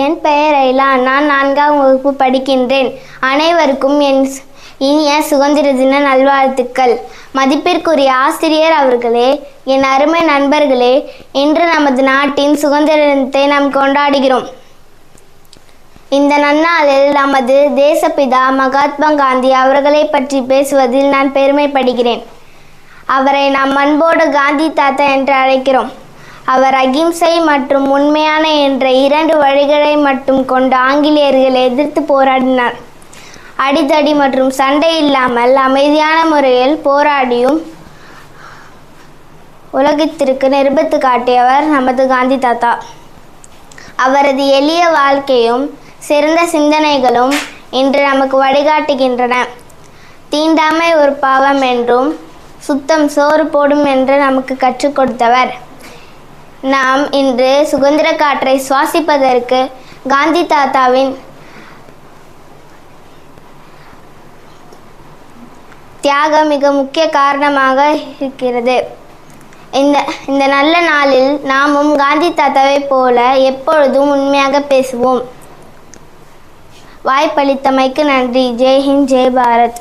என் பெயர் ஐலா. நான் 4ஆம் வகுப்பு படிக்கின்றேன். அனைவருக்கும் என் இனிய சுதந்திர தின நல்வாழ்த்துக்கள். மதிப்பிற்குரிய ஆசிரியர் அவர்களே, என் அருமை நண்பர்களே, இன்று நமது நாட்டின் சுதந்திர தினத்தை நாம் கொண்டாடுகிறோம். இந்த நன்னாளில் நமது தேசப்பிதா மகாத்மா காந்தி அவர்களை பற்றி பேசுவதில் நான் பெருமைப்படுகிறேன். அவரை நாம் அன்போடு காந்தி தாத்தா என்று அழைக்கிறோம். அவர் அகிம்சை மற்றும் உண்மையான என்ற 2 வழிகளை மட்டும் கொண்டு ஆங்கிலேயர்களை எதிர்த்து போராடினார். அடிதடி மற்றும் சண்டை இல்லாமல் அமைதியான முறையில் போராடியும் உலகத்திற்கு நிரூபித்து காட்டியவர் நமது காந்தி தாத்தா. அவரது எளிய வாழ்க்கையும் சிறந்த சிந்தனைகளும் இன்று நமக்கு வழிகாட்டுகின்றன. தீண்டாமை ஒரு பாவம் என்றும் சுத்தம் சோறு போடும் என்று நமக்கு கற்றுக் கொடுத்தவர். நாம் இன்று சுதந்திர காற்றை சுவாசிப்பதற்கு காந்தி தாத்தாவின் தியாகம் மிக முக்கிய காரணமாக இருக்கிறது. இந்த நல்ல நாளில் நாமும் காந்தி தாத்தாவை போல எப்பொழுதும் உண்மையாக பேசுவோம். வாய்ப்பளித்தமைக்கு நன்றி. ஜெய் ஹிந்த், ஜெய் பாரத்.